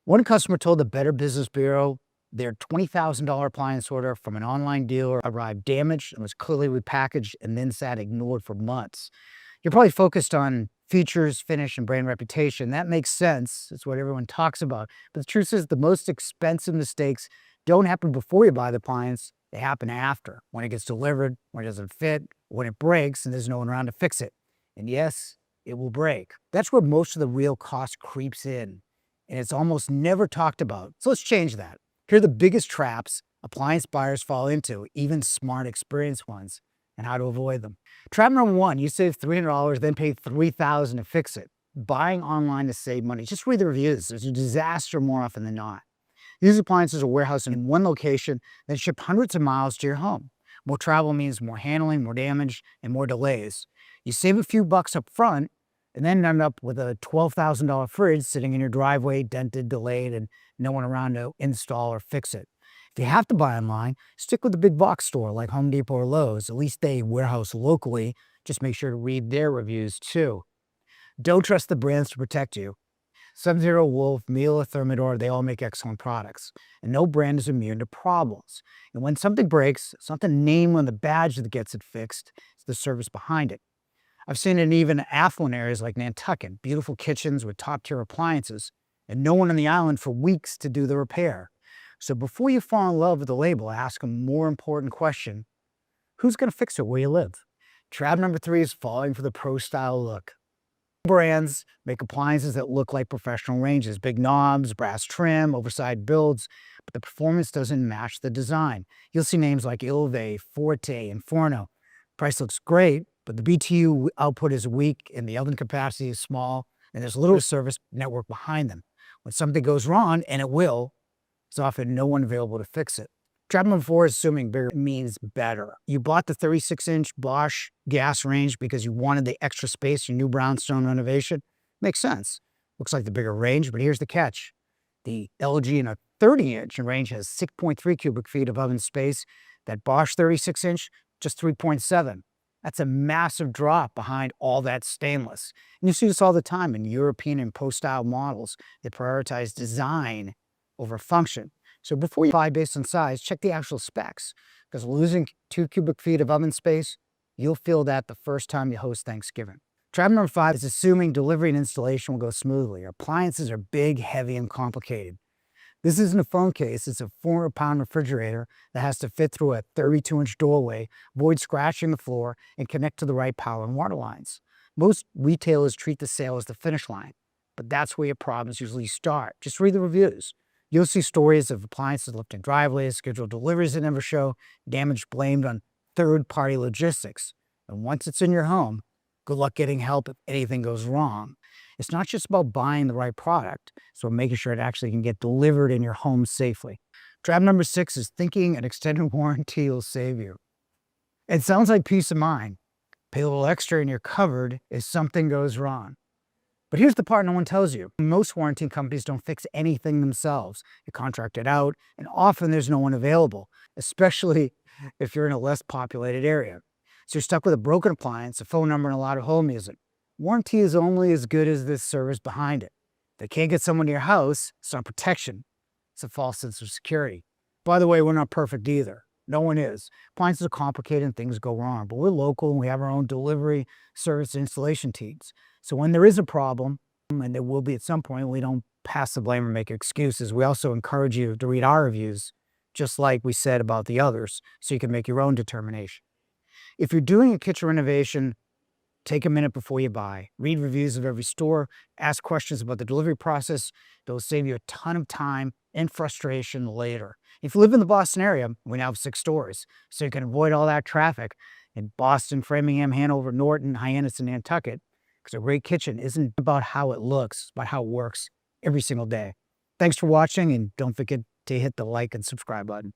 One customer told the Better Business Bureau their $20,000 appliance order from an online dealer arrived damaged and was clearly repackaged and then sat ignored for months. You're probably focused on features, finish, and brand reputation. That makes sense. It's what everyone talks about. But the truth is, the most expensive mistakes don't happen before you buy the appliance. They happen after, when it gets delivered, when it doesn't fit, when it breaks, and there's no one around to fix it. And yes, it will break. That's where most of the real cost creeps in, and it's almost never talked about. So let's change that. Here are the biggest traps appliance buyers fall into, even smart, experienced ones, and how to avoid them. Trap number one, you save $300, then pay $3,000 to fix it. Buying online to save money. Just read the reviews. There's a disaster more often than not. These appliances are warehoused in one location, then shipped hundreds of miles to your home. More travel means more handling, more damage, and more delays. You save a few bucks up front, and then end up with a $12,000 fridge sitting in your driveway, dented, delayed, and no one around to install or fix it. If you have to buy online, stick with the big box store like Home Depot or Lowe's. At least they warehouse locally. Just make sure to read their reviews too. Don't trust the brands to protect you. Sub-Zero, Wolf, Miele, Thermador, they all make excellent products. And no brand is immune to problems. And when something breaks, it's not the name on the badge that gets it fixed, it's the service behind it. I've seen it in even affluent areas like Nantucket, beautiful kitchens with top-tier appliances, and no one on the island for weeks to do the repair. So before you fall in love with the label, ask a more important question: who's going to fix it where you live? Trap number three is falling for the pro-style look. Brands make appliances that look like professional ranges, big knobs, brass trim, oversized builds, but the performance doesn't match the design. You'll see names like Ilve, Forte, and Forno. Price looks great, but the BTU output is weak and the oven capacity is small, and there's little service network behind them. When something goes wrong, and it will, there's often no one available to fix it. Trap number four is assuming bigger means better. You bought the 36-inch Bosch gas range because you wanted the extra space, your new brownstone renovation. Makes sense. Looks like the bigger range, but here's the catch. The LG in a 30-inch range has 6.3 cubic feet of oven space. That Bosch 36-inch, just 3.7. That's a massive drop behind all that stainless. And you see this all the time in European and post-style models that prioritize design over function. So before you buy based on size, check the actual specs, because losing 2 cubic feet of oven space, you'll feel that the first time you host Thanksgiving. Trap number five is assuming delivery and installation will go smoothly. Appliances are big, heavy, and complicated. This isn't a phone case, it's a 400-pound refrigerator that has to fit through a 32-inch doorway, avoid scratching the floor, and connect to the right power and water lines. Most retailers treat the sale as the finish line, but that's where your problems usually start. Just read the reviews. You'll see stories of appliances left in driveways, scheduled deliveries that never show, damage blamed on third-party logistics. And once it's in your home, good luck getting help if anything goes wrong. It's not just about buying the right product, it's about making sure it actually can get delivered in your home safely. Trap number six is thinking an extended warranty will save you. It sounds like peace of mind. Pay a little extra and you're covered if something goes wrong. But here's the part no one tells you. Most warranty companies don't fix anything themselves. They contract it out, and often there's no one available, especially if you're in a less populated area. So you're stuck with a broken appliance, a phone number, and a lot of hold music. Warranty is only as good as this service behind it. If they can't get someone to your house, it's not protection. It's a false sense of security. By the way, we're not perfect either. No one is. Appliances are complicated and things go wrong, but we're local and we have our own delivery, service, and installation teams. So when there is a problem, and there will be at some point, we don't pass the blame or make excuses. We also encourage you to read our reviews, just like we said about the others, so you can make your own determination. If you're doing a kitchen renovation, take a minute before you buy. Read reviews of every store. Ask questions about the delivery process. They'll save you a ton of time and frustration later. If you live in the Boston area, we now have 6 stores, so you can avoid all that traffic in Boston, Framingham, Hanover, Norton, Hyannis, and Nantucket, because a great kitchen isn't about how it looks, it's about how it works every single day. Thanks for watching, and don't forget to hit the like and subscribe button.